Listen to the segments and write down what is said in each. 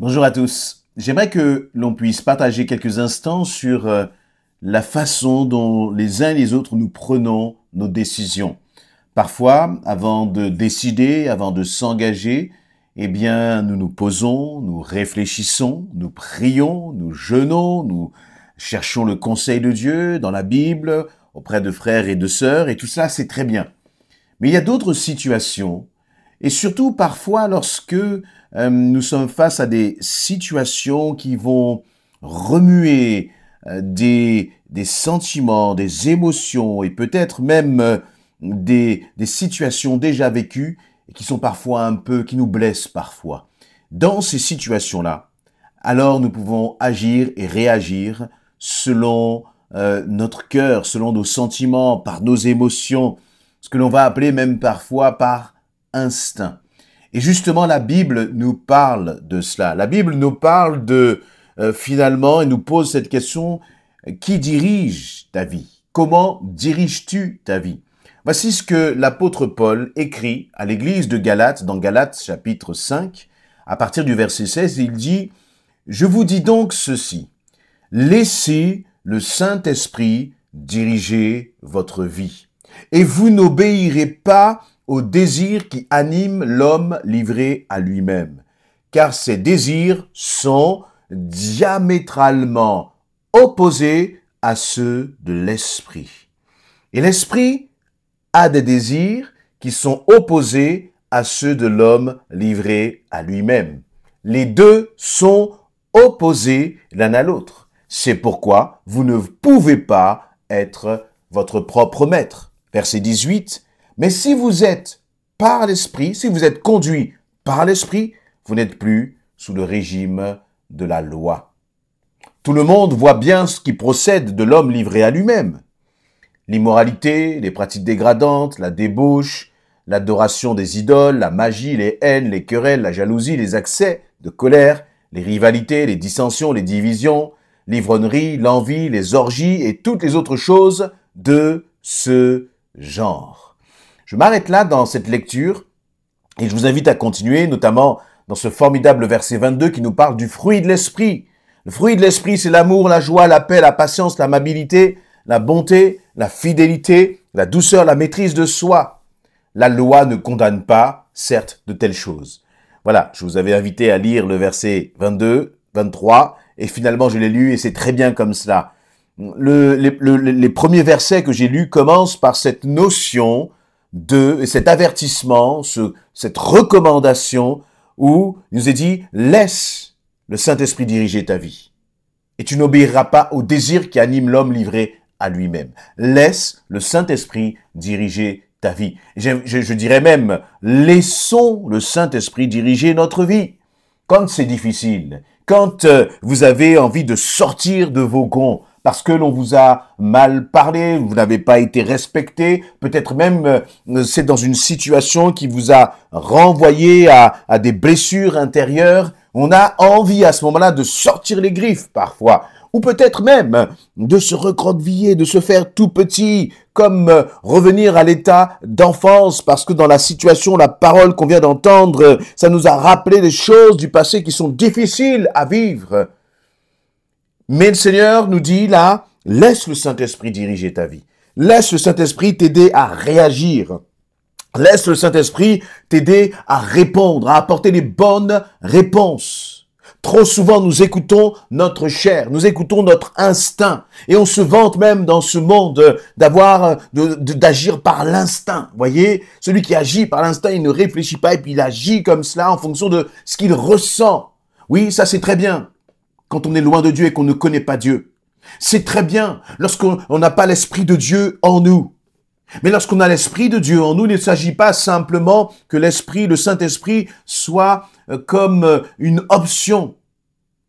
Bonjour à tous. J'aimerais que l'on puisse partager quelques instants sur la façon dont les uns et les autres nous prenons nos décisions. Parfois, avant de décider, avant de s'engager, eh bien, nous nous posons, nous réfléchissons, nous prions, nous jeûnons, nous cherchons le conseil de Dieu dans la Bible, auprès de frères et de sœurs, et tout ça, c'est très bien. Mais il y a d'autres situations, et surtout parfois lorsque nous sommes face à des situations qui vont remuer des sentiments, des émotions et peut-être même des situations déjà vécues et qui sont parfois qui nous blessent parfois. Dans ces situations-là, alors nous pouvons agir et réagir selon notre cœur, selon nos sentiments, par nos émotions, ce que l'on va appeler même parfois par instinct. Et justement, la Bible nous parle de cela. La Bible nous parle finalement, et nous pose cette question, qui dirige ta vie? Comment diriges-tu ta vie? Voici ce que l'apôtre Paul écrit à l'église de Galates, dans Galates chapitre 5, à partir du verset 16, il dit « Je vous dis donc ceci, laissez le Saint-Esprit diriger votre vie, et vous n'obéirez pas aux désirs qui animent l'homme livré à lui-même, car ces désirs sont diamétralement opposés à ceux de l'esprit. Et l'esprit a des désirs qui sont opposés à ceux de l'homme livré à lui-même. Les deux sont opposés l'un à l'autre. C'est pourquoi vous ne pouvez pas être votre propre maître. Verset 18. Mais si vous êtes par l'esprit, si vous êtes conduit par l'esprit, vous n'êtes plus sous le régime de la loi. Tout le monde voit bien ce qui procède de l'homme livré à lui-même. L'immoralité, les pratiques dégradantes, la débauche, l'adoration des idoles, la magie, les haines, les querelles, la jalousie, les accès de colère, les rivalités, les dissensions, les divisions, l'ivrognerie, l'envie, les orgies et toutes les autres choses de ce genre. Je m'arrête là dans cette lecture et je vous invite à continuer, notamment dans ce formidable verset 22 qui nous parle du fruit de l'esprit. Le fruit de l'esprit, c'est l'amour, la joie, la paix, la patience, l'amabilité, la bonté, la fidélité, la douceur, la maîtrise de soi. La loi ne condamne pas, certes, de telles choses. Voilà, je vous avais invité à lire le verset 22, 23, et finalement je l'ai lu et c'est très bien comme cela. Les premiers versets que j'ai lus commencent par cette notion et cet avertissement, cette recommandation où il nous est dit « Laisse le Saint-Esprit diriger ta vie et tu n'obéiras pas aux désirs qui animent l'homme livré à lui-même. Laisse le Saint-Esprit diriger ta vie. » Je dirais même « Laissons le Saint-Esprit diriger notre vie. » Quand c'est difficile, quand vous avez envie de sortir de vos gonds, parce que l'on vous a mal parlé, vous n'avez pas été respecté, peut-être même c'est dans une situation qui vous a renvoyé à des blessures intérieures, on a envie à ce moment-là de sortir les griffes parfois, ou peut-être même de se recroqueviller, de se faire tout petit, comme revenir à l'état d'enfance, parce que dans la situation, la parole qu'on vient d'entendre, ça nous a rappelé des choses du passé qui sont difficiles à vivre. Mais le Seigneur nous dit là, laisse le Saint-Esprit diriger ta vie. Laisse le Saint-Esprit t'aider à réagir. Laisse le Saint-Esprit t'aider à répondre, à apporter les bonnes réponses. Trop souvent, nous écoutons notre chair, nous écoutons notre instinct. Et on se vante même dans ce monde d'agir par l'instinct. Voyez, celui qui agit par l'instinct, il ne réfléchit pas et puis il agit comme cela en fonction de ce qu'il ressent. Oui, ça c'est très bien. Quand on est loin de Dieu et qu'on ne connaît pas Dieu. C'est très bien lorsqu'on n'a pas l'Esprit de Dieu en nous. Mais lorsqu'on a l'Esprit de Dieu en nous, il ne s'agit pas simplement que l'Esprit, le Saint-Esprit, soit comme une option.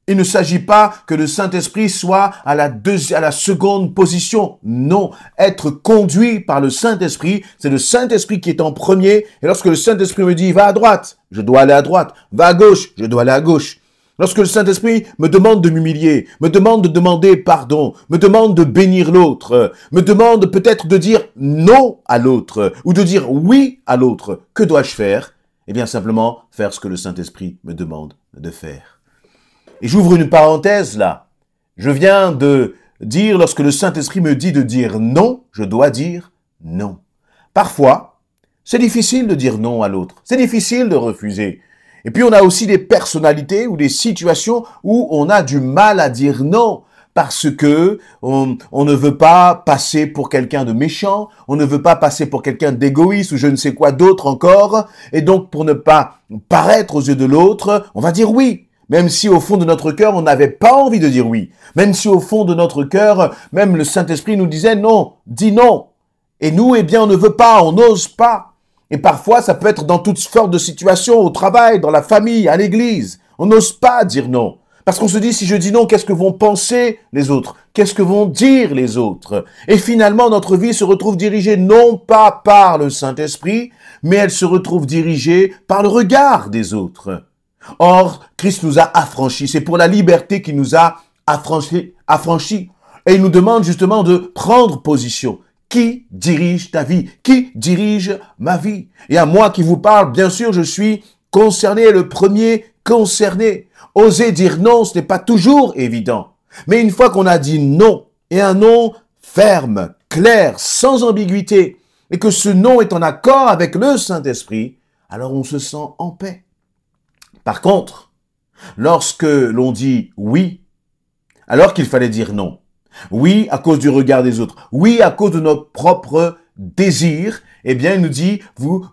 Il ne s'agit pas que le Saint-Esprit soit à la seconde position. Non, être conduit par le Saint-Esprit, c'est le Saint-Esprit qui est en premier. Et lorsque le Saint-Esprit me dit, va à droite, je dois aller à droite. Va à gauche, je dois aller à gauche. Lorsque le Saint-Esprit me demande de m'humilier, me demande de demander pardon, me demande de bénir l'autre, me demande peut-être de dire non à l'autre ou de dire oui à l'autre, que dois-je faire? Eh bien, simplement faire ce que le Saint-Esprit me demande de faire. Et j'ouvre une parenthèse là. Je viens de dire, lorsque le Saint-Esprit me dit de dire non, je dois dire non. Parfois, c'est difficile de dire non à l'autre. C'est difficile de refuser. Et puis on a aussi des personnalités ou des situations où on a du mal à dire non. Parce que on ne veut pas passer pour quelqu'un de méchant, on ne veut pas passer pour quelqu'un d'égoïste ou je ne sais quoi d'autre encore. Et donc, pour ne pas paraître aux yeux de l'autre, on va dire oui. Même si au fond de notre cœur, on n'avait pas envie de dire oui. Même si au fond de notre cœur, même le Saint-Esprit nous disait non, dis non. Et nous, eh bien, on ne veut pas, on n'ose pas. Et parfois, ça peut être dans toutes sortes de situations, au travail, dans la famille, à l'église. On n'ose pas dire non. Parce qu'on se dit, si je dis non, qu'est-ce que vont penser les autres? Qu'est-ce que vont dire les autres? Et finalement, notre vie se retrouve dirigée non pas par le Saint-Esprit, mais elle se retrouve dirigée par le regard des autres. Or, Christ nous a affranchis. C'est pour la liberté qu'il nous a affranchis. Et il nous demande justement de prendre position. Qui dirige ta vie? Qui dirige ma vie? Et à moi qui vous parle, bien sûr, je suis concerné, le premier concerné. Oser dire non, ce n'est pas toujours évident. Mais une fois qu'on a dit non, et un non ferme, clair, sans ambiguïté, et que ce non est en accord avec le Saint-Esprit, alors on se sent en paix. Par contre, lorsque l'on dit oui, alors qu'il fallait dire non, oui à cause du regard des autres, oui à cause de nos propres désirs, eh bien, il nous dit,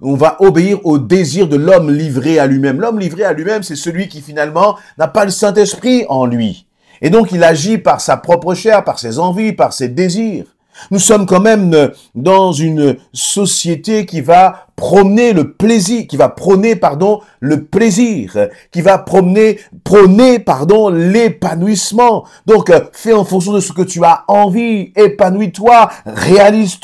on va obéir au désir de l'homme livré à lui-même. L'homme livré à lui-même, c'est celui qui finalement n'a pas le Saint-Esprit en lui. Et donc, il agit par sa propre chair, par ses envies, par ses désirs. Nous sommes quand même dans une société qui va prôner le plaisir, qui va prôner, le plaisir, qui va prôner, l'épanouissement. Donc, fais en fonction de ce que tu as envie, épanouis-toi, réalise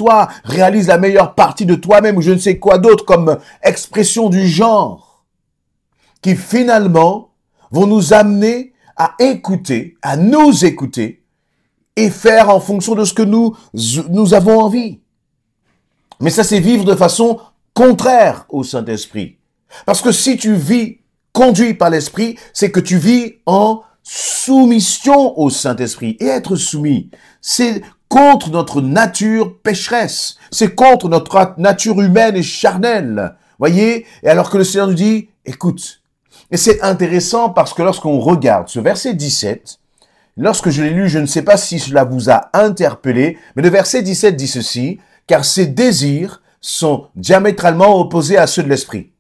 la meilleure partie de toi-même ou je ne sais quoi d'autre comme expression du genre, qui finalement vont nous amener à nous écouter, et faire en fonction de ce que nous avons envie. Mais ça, c'est vivre de façon contraire au Saint-Esprit. Parce que si tu vis conduit par l'Esprit, c'est que tu vis en soumission au Saint-Esprit. Et être soumis, c'est contre notre nature pécheresse. C'est contre notre nature humaine et charnelle. Voyez? Et alors que le Seigneur nous dit, écoute. Et c'est intéressant parce que lorsqu'on regarde ce verset 17, lorsque je l'ai lu, je ne sais pas si cela vous a interpellé, mais le verset 17 dit ceci, « Car ces désirs sont diamétralement opposés à ceux de l'Esprit. »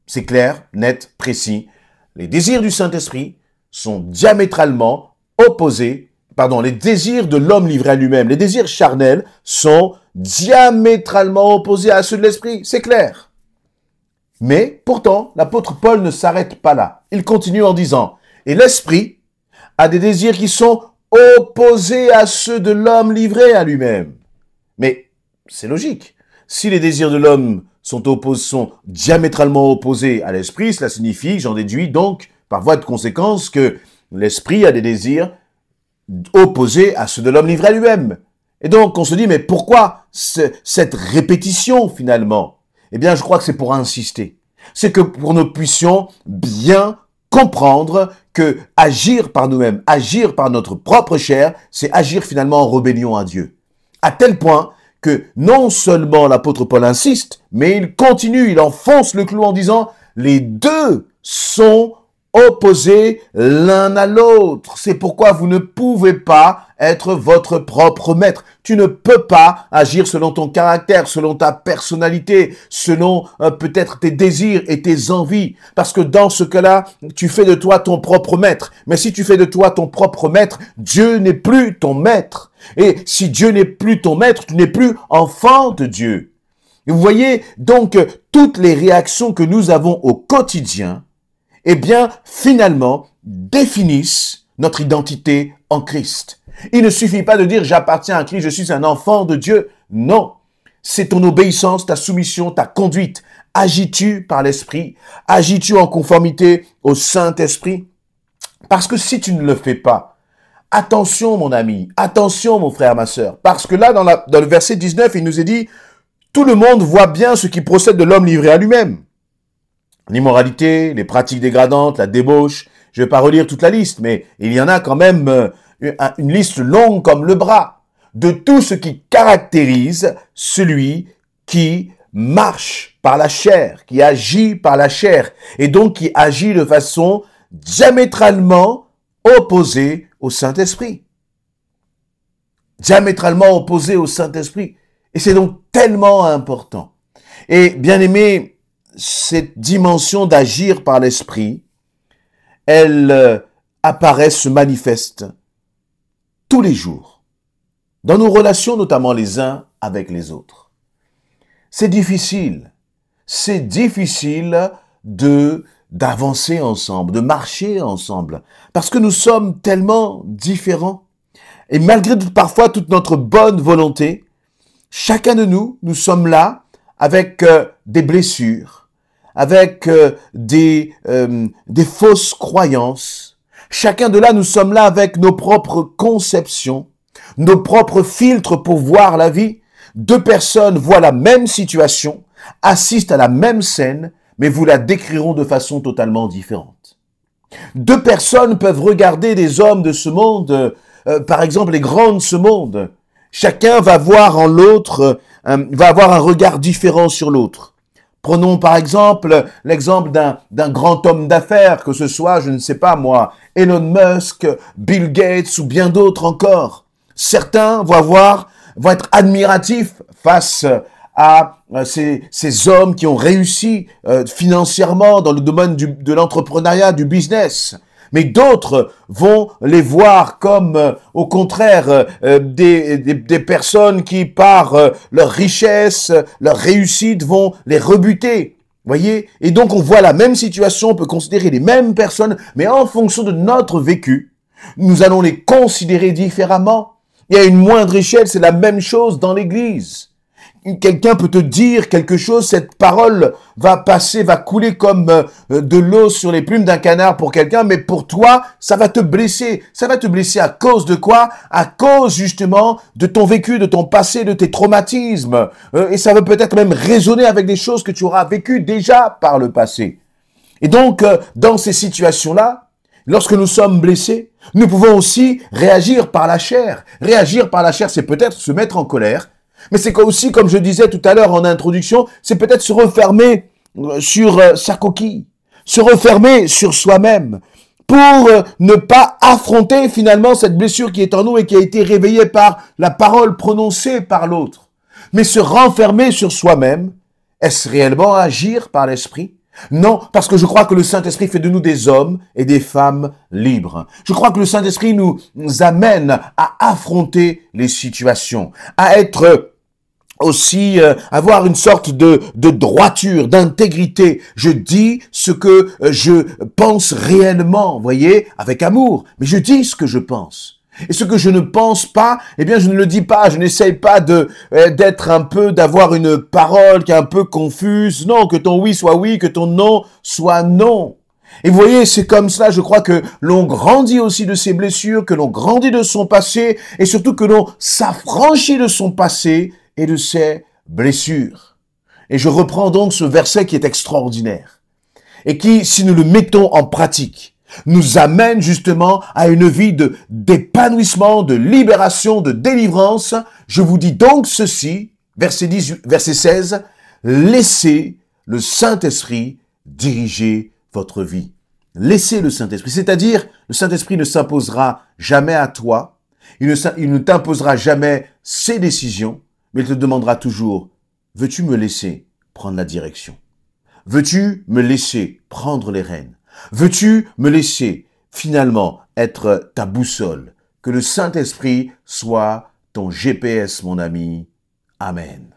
C'est clair, net, précis. Les désirs du Saint-Esprit sont diamétralement opposés, les désirs de l'homme livré à lui-même, les désirs charnels sont diamétralement opposés à ceux de l'Esprit. C'est clair. Mais pourtant, l'apôtre Paul ne s'arrête pas là. Il continue en disant, « Et l'Esprit a des désirs qui sont opposés à ceux de l'homme livré à lui-même. » Mais c'est logique. Si les désirs de l'homme sont diamétralement opposés à l'esprit, cela signifie, j'en déduis donc, par voie de conséquence, que l'esprit a des désirs opposés à ceux de l'homme livré à lui-même. Et donc, on se dit, mais pourquoi cette répétition, finalement? Eh bien, je crois que c'est pour insister. C'est que pour nous puissions bien comprendre que agir par nous-mêmes, agir par notre propre chair, c'est agir finalement en rébellion à Dieu. À tel point que non seulement l'apôtre Paul insiste, mais il continue, il enfonce le clou en disant « les deux sont opposés l'un à l'autre. C'est pourquoi vous ne pouvez pas être votre propre maître. Tu ne peux pas agir selon ton caractère, selon ta personnalité, selon peut-être tes désirs et tes envies. Parce que dans ce cas-là, tu fais de toi ton propre maître. Mais si tu fais de toi ton propre maître, Dieu n'est plus ton maître. Et si Dieu n'est plus ton maître, tu n'es plus enfant de Dieu. Et vous voyez donc toutes les réactions que nous avons au quotidien, eh bien, finalement, définissent notre identité en Christ. Il ne suffit pas de dire « j'appartiens à Christ, je suis un enfant de Dieu ». Non, c'est ton obéissance, ta soumission, ta conduite. Agis-tu par l'Esprit? Agis-tu en conformité au Saint-Esprit? Parce que si tu ne le fais pas, attention mon ami, attention mon frère, ma sœur, parce que là, dans le verset 19, il nous est dit « tout le monde voit bien ce qui procède de l'homme livré à lui-même ». L'immoralité, les pratiques dégradantes, la débauche, Je vais pas relire toute la liste, mais il y en a quand même une liste longue comme le bras de tout ce qui caractérise celui qui marche par la chair, qui agit par la chair, et donc qui agit de façon diamétralement opposée au Saint-Esprit. Diamétralement opposée au Saint-Esprit. Et c'est donc tellement important. Et bien aimé, cette dimension d'agir par l'Esprit, elle apparaît, se manifeste tous les jours, dans nos relations, notamment les uns avec les autres. C'est difficile d'avancer ensemble, de marcher ensemble, parce que nous sommes tellement différents. Et malgré parfois toute notre bonne volonté, chacun de nous sommes là avec des blessures, avec des fausses croyances. Chacun de là, nous sommes là avec nos propres conceptions, nos propres filtres pour voir la vie. Deux personnes voient la même situation, assistent à la même scène, mais vous la décriront de façon totalement différente. Deux personnes peuvent regarder des hommes de ce monde, par exemple les grands de ce monde. Chacun va voir en l'autre, va avoir un regard différent sur l'autre. Prenons par exemple l'exemple d'un grand homme d'affaires, que ce soit, je ne sais pas moi, Elon Musk, Bill Gates ou bien d'autres encore. Certains vont être admiratifs face à ces hommes qui ont réussi financièrement dans le domaine de l'entrepreneuriat, du business. Mais d'autres vont les voir comme, au contraire, des personnes qui, par leur richesse, leur réussite, vont les rebuter. Voyez? Et donc, on voit la même situation, on peut considérer les mêmes personnes, mais en fonction de notre vécu, nous allons les considérer différemment. Il y a une moindre échelle, c'est la même chose dans l'Église. Quelqu'un peut te dire quelque chose, cette parole va passer, va couler comme de l'eau sur les plumes d'un canard pour quelqu'un, mais pour toi, ça va te blesser. Ça va te blesser à cause de quoi? À cause justement de ton vécu, de ton passé, de tes traumatismes. Et ça va peut-être même résonner avec des choses que tu auras vécues déjà par le passé. Et donc, dans ces situations-là, lorsque nous sommes blessés, nous pouvons aussi réagir par la chair. Réagir par la chair, c'est peut-être se mettre en colère, mais c'est aussi, comme je disais tout à l'heure en introduction, c'est peut-être se refermer sur sa coquille, se refermer sur soi-même pour ne pas affronter finalement cette blessure qui est en nous et qui a été réveillée par la parole prononcée par l'autre. Mais se renfermer sur soi-même, est-ce réellement agir par l'esprit? Non, parce que je crois que le Saint-Esprit fait de nous des hommes et des femmes libres. Je crois que le Saint-Esprit nous amène à affronter les situations, à être aussi avoir une sorte de droiture, d'intégrité. Je dis ce que je pense réellement, voyez, avec amour, mais je dis ce que je pense. Et ce que je ne pense pas, eh bien, je ne le dis pas. Je n'essaye pas d'avoir une parole qui est un peu confuse. Non, que ton oui soit oui, que ton non soit non. Et vous voyez, c'est comme cela, je crois que l'on grandit aussi de ses blessures, que l'on grandit de son passé, et surtout que l'on s'affranchit de son passé et de ses blessures. Et je reprends donc ce verset qui est extraordinaire, et qui, si nous le mettons en pratique, nous amène justement à une vie d'épanouissement, de libération, de délivrance. Je vous dis donc ceci, verset 16, laissez le Saint-Esprit diriger votre vie. Laissez le Saint-Esprit, c'est-à-dire le Saint-Esprit ne s'imposera jamais à toi, il ne t'imposera jamais ses décisions, mais il te demandera toujours, veux-tu me laisser prendre la direction? Veux-tu me laisser prendre les rênes? Veux-tu me laisser finalement être ta boussole? Que le Saint-Esprit soit ton GPS, mon ami. Amen.